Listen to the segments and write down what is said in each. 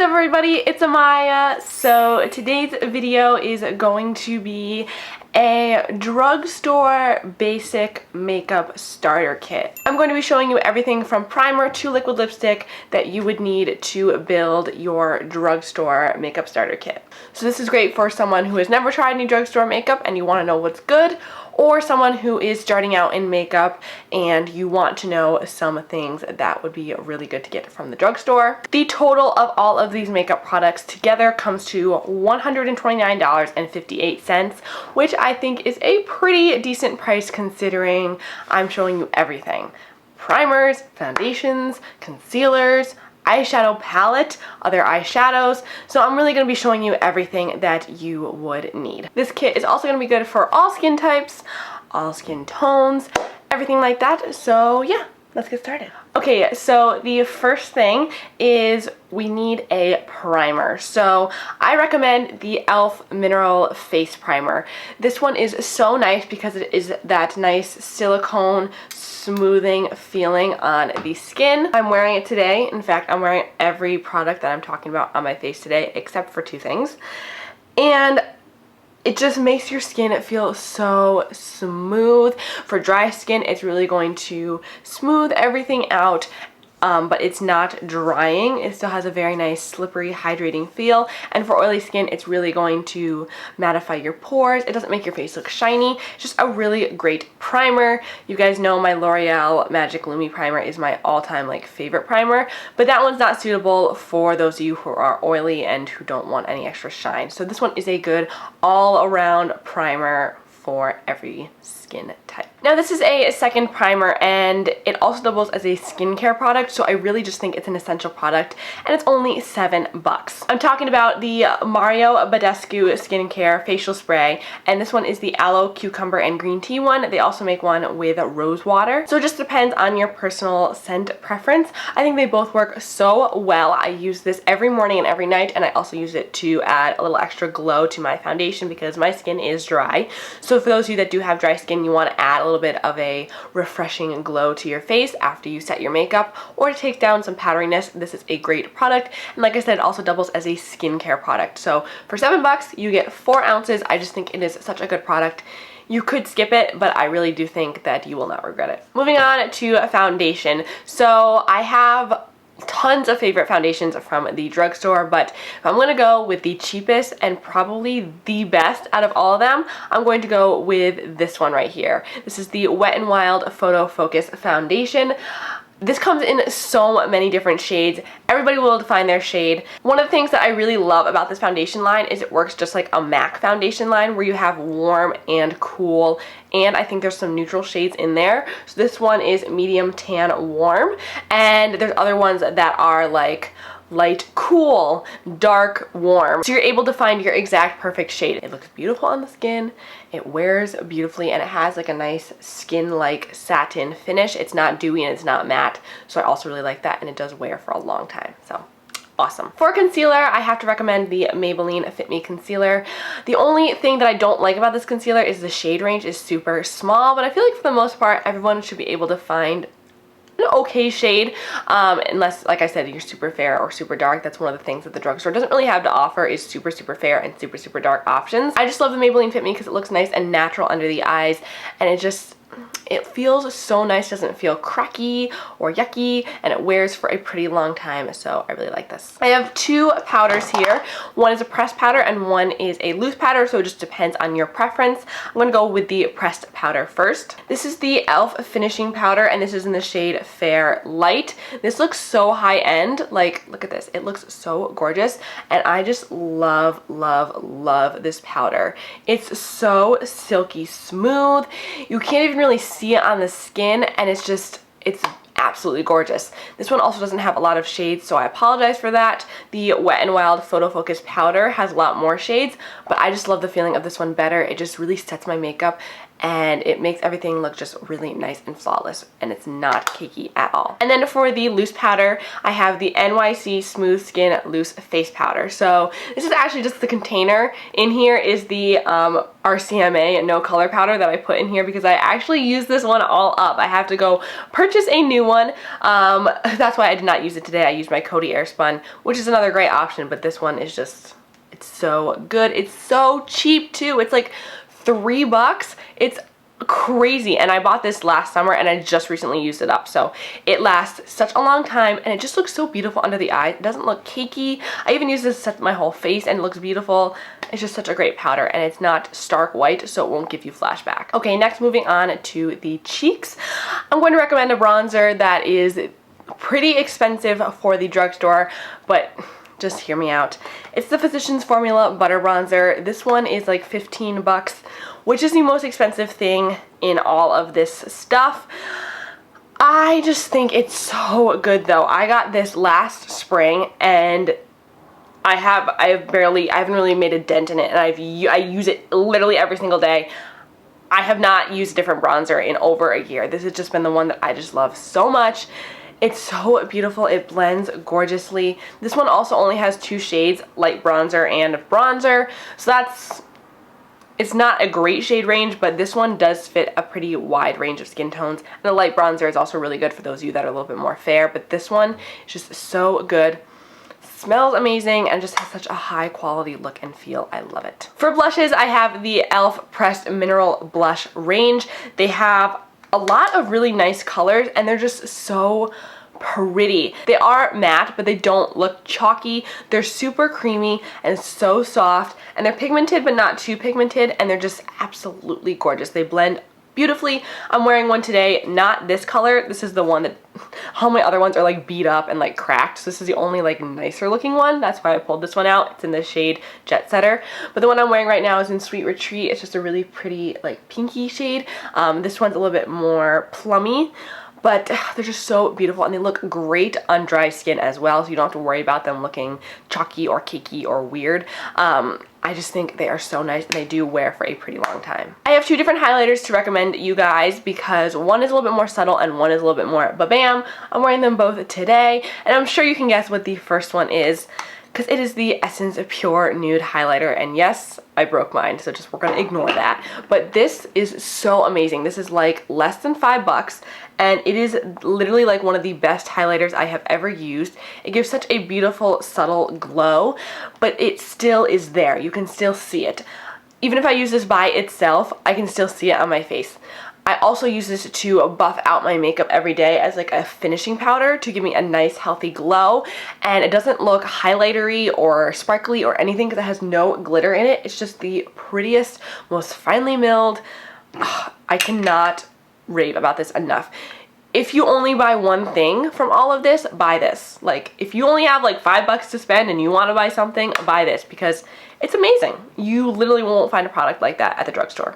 up, everybody? It's Amaya. So today's video is going to be a drugstore basic makeup starter kit. I'm going to be showing you everything from primer to liquid lipstick that you would need to build your drugstore makeup starter kit. So this is great for someone who has never tried any drugstore makeup and you want to know what's good, or someone who is starting out in makeup and you want to know some things that would be really good to get from the drugstore. The total of all of these makeup products together comes to $129.58, which I think is a pretty decent price considering I'm showing you everything. Primers, foundations, concealers, eyeshadow palette, other eyeshadows. So I'm really going to be showing you everything that you would need. This kit is also going to be good for all skin types, all skin tones, everything like that. So yeah, let's get started. Okay, so the first thing is we need a primer. So I recommend the e.l.f. Mineral Face Primer. This one is so nice because it is that nice silicone smoothing feeling on the skin. I'm wearing it today. In fact, I'm wearing every product that I'm talking about on my face today except for two things. And it just makes your skin feel so smooth. For dry skin, it's really going to smooth everything out, but it's not drying. It still has a very nice slippery, hydrating feel. And for oily skin, it's really going to mattify your pores. It doesn't make your face look shiny. It's just a really great primer. You guys know my L'Oreal Magic Lumi primer is my all-time favorite primer, but that one's not suitable for those of you who are oily and who don't want any extra shine. So this one is a good all-around primer for every skin type. Now this is a second primer and it also doubles as a skincare product, so I really just think it's an essential product and it's only $7. I'm talking about the Mario Badescu skincare facial spray, and this one is the aloe, cucumber, and green tea one. They also make one with rose water, so it just depends on your personal scent preference. I think they both work so well. I use this every morning and every night, and I also use it to add a little extra glow to my foundation because my skin is dry. So for those of you that do have dry skin, you want to add a little bit of a refreshing glow to your face after you set your makeup, or to take down some powderiness, this is a great product. And like I said, it also doubles as a skincare product. So for $7, you get 4 ounces. I just think it is such a good product. You could skip it, but I really do think that you will not regret it. Moving on to a foundation. So I have tons of favorite foundations from the drugstore, but if I'm gonna go with the cheapest and probably the best out of all of them, I'm going to go with this one right here. This is the Wet n Wild Photofocus foundation. This comes in so many different shades. Everybody will define their shade. One of the things that I really love about this foundation line is it works just like a MAC foundation line where you have warm and cool, and I think there's some neutral shades in there. So this one is medium tan warm, and there's other ones that are like light cool, dark warm. So you're able to find your exact perfect shade. It looks beautiful on the skin, it wears beautifully, and it has like a nice skin-like satin finish. It's not dewy and it's not matte, so I also really like that, and it does wear for a long time. So awesome. For concealer, I have to recommend the Maybelline Fit Me Concealer. The only thing that I don't like about this concealer is the shade range is super small, but I feel like for the most part, everyone should be able to find an okay shade, unless, like I said, you're super fair or super dark. That's one of the things that the drugstore doesn't really have to offer, is super fair and super dark options. I just love the Maybelline Fit Me because it looks nice and natural under the eyes, and it feels so nice. Doesn't feel cracky or yucky, and it wears for a pretty long time, so I really like this. I have 2 powders here. One is a pressed powder and one is a loose powder, so it just depends on your preference. I'm going to go with the pressed powder first. This is the e.l.f. finishing powder, and this is in the shade Fair Light. This looks so high-end. Like, look at this. It looks so gorgeous, and I just love this powder. It's so silky smooth. You can't even really see it on the skin, and it's absolutely gorgeous. This one also doesn't have a lot of shades, so I apologize for that. The Wet n Wild Photofocus powder has a lot more shades, but I just love the feeling of this one better. It just really sets my makeup, and it makes everything look just really nice and flawless, and it's not cakey at all. And then for the loose powder, I have the NYX Smooth Skin Loose Face Powder. So this is actually just the container. In here is the RCMA No Color Powder that I put in here because I actually used this one all up. I have to go purchase a new one. That's why I did not use it today. I used my Coty Airspun, which is another great option, but this one is just, it's so good. It's so cheap too. It's like $3. It's crazy, and I bought this last summer and I just recently used it up, so it lasts such a long time and it just looks so beautiful under the eye. It doesn't look cakey. I even use this to set my whole face and it looks beautiful. It's just such a great powder, and it's not stark white, so it won't give you flashback. Okay, next, moving on to the cheeks. I'm going to recommend a bronzer that is pretty expensive for the drugstore, but just hear me out. It's the Physicians Formula Butter Bronzer. This one is like 15 bucks, which is the most expensive thing in all of this stuff. I just think it's so good though. I got this last spring and I haven't really made a dent in it, and I use it literally every single day. I have not used a different bronzer in over a year. This has just been the one that I just love so much. It's so beautiful. It blends gorgeously. This one also only has 2 shades, light bronzer and bronzer. So it's not a great shade range, but this one does fit a pretty wide range of skin tones. And the light bronzer is also really good for those of you that are a little bit more fair, but this one is just so good. Smells amazing and just has such a high quality look and feel. I love it. For blushes, I have the e.l.f. Pressed Mineral Blush range. They have a lot of really nice colors and they're just so pretty. They are matte, but they don't look chalky. They're super creamy and so soft, and they're pigmented but not too pigmented, and they're just absolutely gorgeous. They blend beautifully. I'm wearing one today, not this color. This is the one that, all my other ones are like beat up and like cracked, so this is the only like nicer looking one. That's why I pulled this one out. It's in the shade Jet Setter, but the one I'm wearing right now is in Sweet Retreat. It's just a really pretty like pinky shade. This one's a little bit more plummy, but they're just so beautiful, and they look great on dry skin as well, so you don't have to worry about them looking chalky or cakey or weird. I just think they are so nice, and they do wear for a pretty long time. I have 2 different highlighters to recommend you guys because one is a little bit more subtle and one is a little bit more ba-bam. I'm wearing them both today, and I'm sure you can guess what the first one is, because it is the Essence Pure Nude Highlighter, and yes, I broke mine, so we're gonna ignore that. But this is so amazing. This is like less than $5, and it is literally like one of the best highlighters I have ever used. It gives such a beautiful, subtle glow, but it still is there. You can still see it. Even if I use this by itself, I can still see it on my face. I also use this to buff out my makeup every day as like a finishing powder to give me a nice healthy glow, and it doesn't look highlightery or sparkly or anything because it has no glitter in it. It's just the prettiest, most finely milled. I cannot rave about this enough. If you only buy one thing from all of this, buy this. Like, if you only have like $5 to spend and you want to buy something, buy this because it's amazing. You literally won't find a product like that at the drugstore.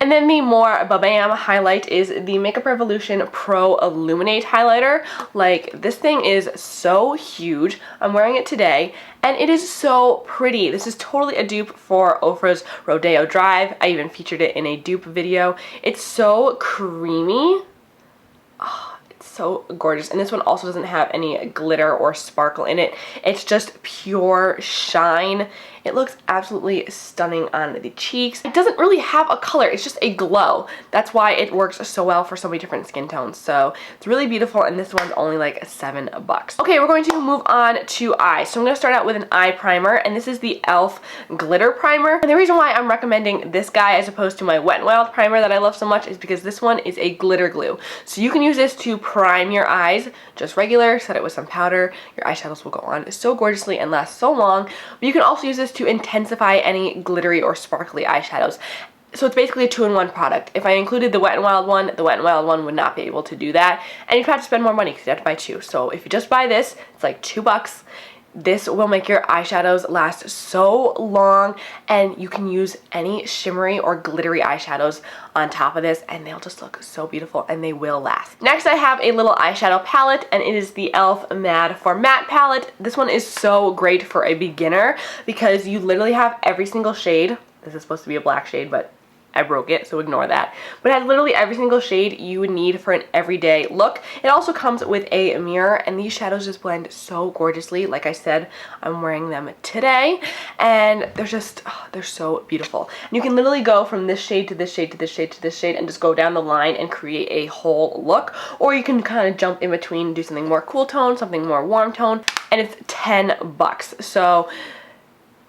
And then the more ba-bam highlight is the Makeup Revolution Pro Illuminate highlighter. Like, this thing is so huge. I'm wearing it today and it is so pretty. This is totally a dupe for Ofra's Rodeo Drive. I even featured it in a dupe video. It's so creamy. Oh, it's so gorgeous. And this one also doesn't have any glitter or sparkle in it. It's just pure shine. It looks absolutely stunning on the cheeks. It doesn't really have a color, it's just a glow. That's why it works so well for so many different skin tones. So it's really beautiful, and this one's only like $7. Okay, we're going to move on to eyes. So I'm going to start out with an eye primer, and this is the e.l.f. Glitter Primer. And the reason why I'm recommending this guy as opposed to my Wet n Wild primer that I love so much is because this one is a glitter glue. So you can use this to prime your eyes, just regular, set it with some powder. Your eyeshadows will go on so gorgeously and last so long. But you can also use this to intensify any glittery or sparkly eyeshadows. So it's basically a 2-in-1 product. If I included the Wet n Wild one, the Wet n Wild one would not be able to do that. And you'd have to spend more money because you have to buy 2. So if you just buy this, it's like $2. This will make your eyeshadows last so long, and you can use any shimmery or glittery eyeshadows on top of this and they'll just look so beautiful, and they will last. Next, I have a little eyeshadow palette, and it is the e.l.f. Mad for Matte palette. This one is so great for a beginner because you literally have every single shade. This is supposed to be a black shade, but I broke it, so ignore that. But it has literally every single shade you would need for an everyday look. It also comes with a mirror, and these shadows just blend so gorgeously. Like I said, I'm wearing them today, and they're just, oh, they're so beautiful. And you can literally go from this shade to this shade to this shade to this shade and just go down the line and create a whole look. Or you can kind of jump in between and do something more cool tone, something more warm tone, and it's $10. So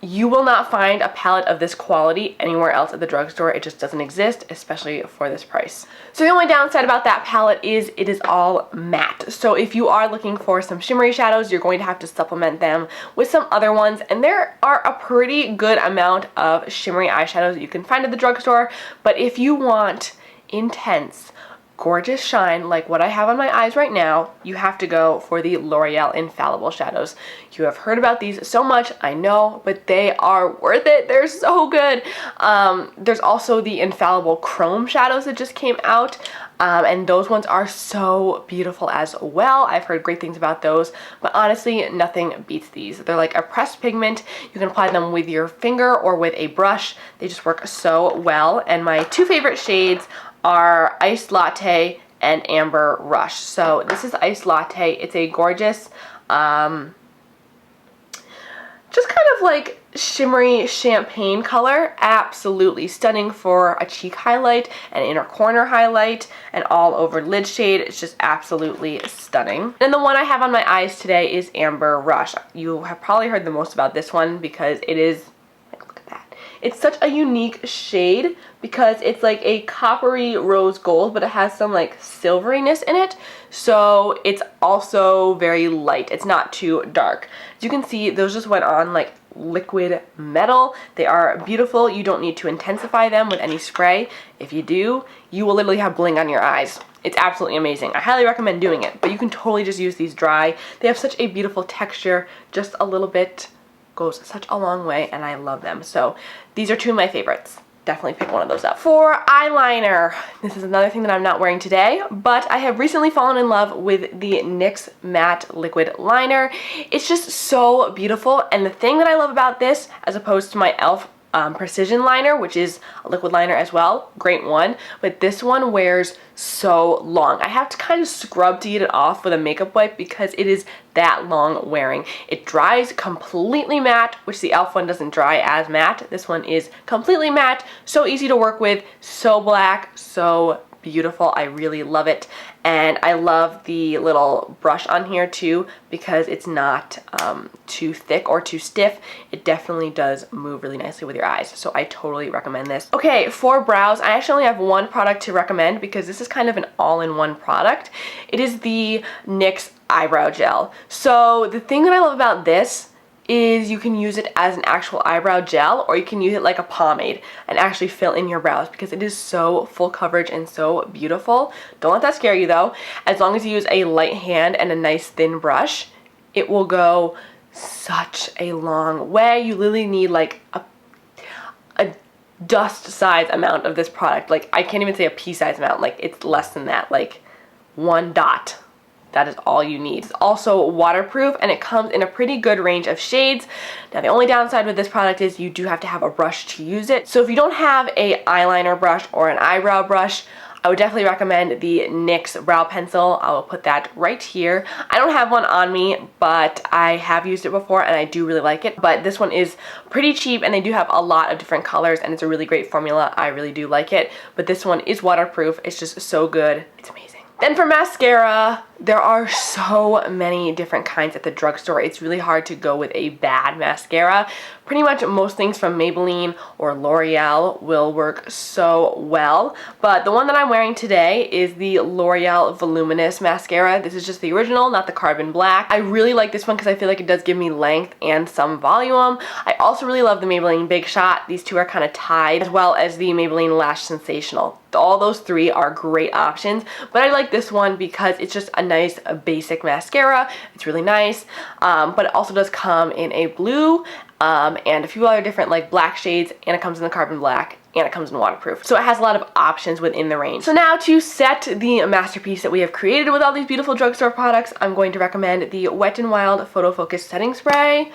you will not find a palette of this quality anywhere else at the drugstore. It just doesn't exist, especially for this price. So the only downside about that palette is it is all matte. So if you are looking for some shimmery shadows, you're going to have to supplement them with some other ones. And there are a pretty good amount of shimmery eyeshadows that you can find at the drugstore. But if you want intense, gorgeous shine like what I have on my eyes right now, you have to go for the L'Oreal Infallible shadows. You have heard about these so much, I know, but they are worth it. They're so good. There's also the Infallible Chrome shadows that just came out, and those ones are so beautiful as well. I've heard great things about those, but honestly, nothing beats these. They're like a pressed pigment. You can apply them with your finger or with a brush. They just work so well, and my two favorite shades are Iced Latte and Amber Rush. So this is Iced Latte. It's a gorgeous, just kind of like shimmery champagne color. Absolutely stunning for a cheek highlight, an inner corner highlight, and all over lid shade. It's just absolutely stunning. And the one I have on my eyes today is Amber Rush. You have probably heard the most about this one because it is, like, look at that. It's such a unique shade because it's like a coppery rose gold, but it has some like silveriness in it. So it's also very light. It's not too dark. As you can see, those just went on like liquid metal. They are beautiful. You don't need to intensify them with any spray. If you do, you will literally have bling on your eyes. It's absolutely amazing. I highly recommend doing it, but you can totally just use these dry. They have such a beautiful texture. Just a little bit goes such a long way, and I love them. So these are two of my favorites. Definitely pick one of those up. For eyeliner, this is another thing that I'm not wearing today, but I have recently fallen in love with the NYX Matte Liquid Liner. It's just so beautiful, and the thing that I love about this, as opposed to my e.l.f. Precision liner, which is a liquid liner as well, great one, but this one wears so long. I have to kind of scrub to get it off with a makeup wipe because it is that long wearing. It dries completely matte, which the e.l.f. one doesn't dry as matte. This one is completely matte, so easy to work with, so black, so beautiful. I really love it, and I love the little brush on here too because it's not too thick or too stiff. It definitely does move really nicely with your eyes, so I totally recommend this. Okay, for brows, I actually only have one product to recommend because this is kind of an all-in-one product. It is the NYX Eyebrow Gel. So the thing that I love about this is you can use it as an actual eyebrow gel, or you can use it like a pomade and actually fill in your brows because it is so full coverage and so beautiful. Don't let that scare you though. As long as you use a light hand and a nice thin brush, it will go such a long way. You literally need like a dust size amount of this product. Like, I can't even say a pea size amount. Like, it's less than that, like 1 dot. That is all you need. It's also waterproof, and it comes in a pretty good range of shades. Now, the only downside with this product is you do have to have a brush to use it. So if you don't have a eyeliner brush or an eyebrow brush, I would definitely recommend the NYX brow pencil. I will put that right here. I don't have one on me, but I have used it before and I do really like it. But this one is pretty cheap, and they do have a lot of different colors, and it's a really great formula. I really do like it. But this one is waterproof. It's just so good. It's amazing. Then for mascara, there are so many different kinds at the drugstore. It's really hard to go with a bad mascara. Pretty much most things from Maybelline or L'Oreal will work so well. But the one that I'm wearing today is the L'Oreal Voluminous Mascara. This is just the original, not the carbon black. I really like this one because I feel like it does give me length and some volume. I also really love the Maybelline Big Shot. These two are kind of tied, as well as the Maybelline Lash Sensational. All those three are great options, but I like this one because it's just a nice basic mascara. It's really nice, but it also does come in a blue and a few other different like black shades, and it comes in the carbon black, and it comes in waterproof. So it has a lot of options within the range. So now to set the masterpiece that we have created with all these beautiful drugstore products, I'm going to recommend the Wet n Wild Photofocus Setting Spray.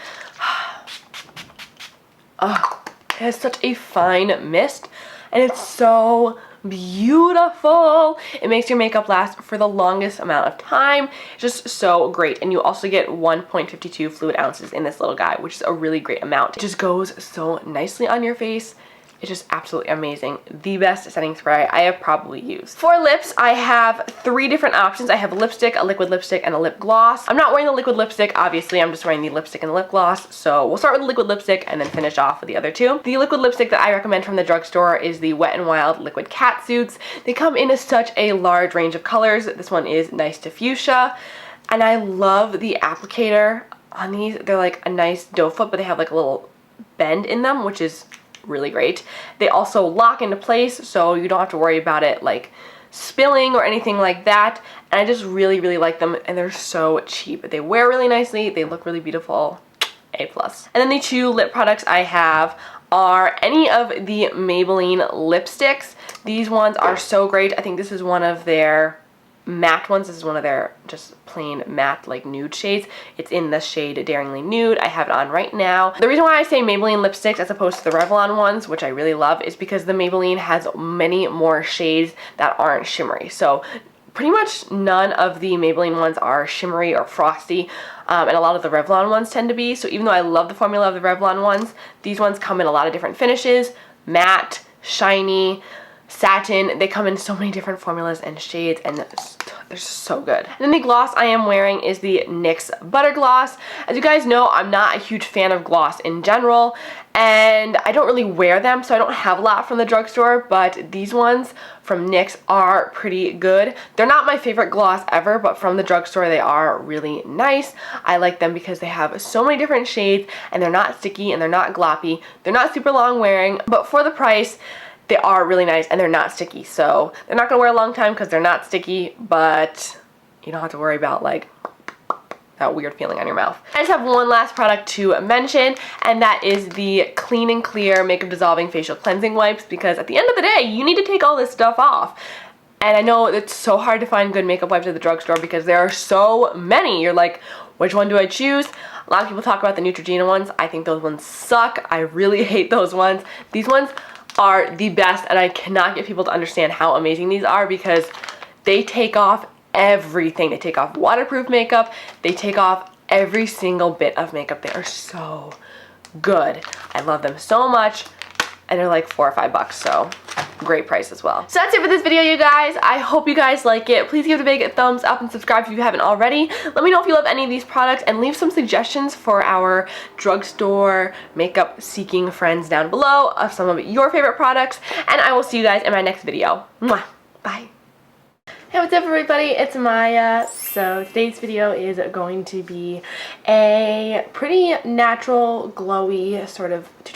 Oh, it has such a fine mist. and it's so beautiful. It makes your makeup last for the longest amount of time. Just so great. And you also get 1.52 fluid ounces in this little guy, which is a really great amount. It just goes so nicely on your face. It's just absolutely amazing. The best setting spray I have probably used. For lips, I have 3 different options. I have a lipstick, a liquid lipstick, and a lip gloss. I'm not wearing the liquid lipstick, obviously. I'm just wearing the lipstick and the lip gloss. So we'll start with the liquid lipstick and then finish off with the other 2. The liquid lipstick that I recommend from the drugstore is the Wet n Wild Liquid Catsuits. They come in such a large range of colors. This one is nice to fuchsia. And I love the applicator on these. They're like a nice doe foot, but they have like a little bend in them, which is really great. They also lock into place, so you don't have to worry about it like spilling or anything like that. And I just really, really like them, and they're so cheap. They wear really nicely, they look really beautiful. A+. And then the 2 lip products I have are any of the Maybelline lipsticks. These ones are so great. I think this is one of their matte ones. This is one of their just plain matte like nude shades. It's in the shade Daringly Nude. I have it on right now. The reason why I say Maybelline lipsticks as opposed to the Revlon ones, which I really love, is because the Maybelline has many more shades that aren't shimmery. So pretty much none of the Maybelline ones are shimmery or frosty, and a lot of the Revlon ones tend to be. So even though I love the formula of the Revlon ones, these ones come in a lot of different finishes: matte, shiny, satin. They come in so many different formulas and shades, and they're so good. And then the gloss I am wearing is the NYX Butter Gloss. As you guys know, I'm not a huge fan of gloss in general, and I don't really wear them, so I don't have a lot from the drugstore, but these ones from NYX are pretty good. They're not my favorite gloss ever, but from the drugstore they are really nice. I like them because they have so many different shades, and they're not sticky, and they're not gloppy. They're not super long wearing, but for the price, they are really nice, and they're not sticky. So they're not gonna wear a long time because they're not sticky, but you don't have to worry about like that weird feeling on your mouth. I just have one last product to mention, and that is the Clean and Clear Makeup Dissolving Facial Cleansing Wipes, because at the end of the day, you need to take all this stuff off. And I know it's so hard to find good makeup wipes at the drugstore because there are so many. You're like, which one do I choose? A lot of people talk about the Neutrogena ones. I think those ones suck. I really hate those ones. These ones are the best, and I cannot get people to understand how amazing these are because they take off everything. They take off waterproof makeup. They take off every single bit of makeup. They are so good. I love them so much, and they're like $4 or $5, so great price as well. So that's it for this video, you guys. I hope you guys like it. Please give it a big thumbs up and subscribe if you haven't already. Let me know if you love any of these products, and leave some suggestions for our drugstore makeup seeking friends down below of some of your favorite products, and I will see you guys in my next video. Mwah. Bye. Hey, what's up everybody? It's Amaya. So today's video is going to be a pretty natural, glowy sort of tutorial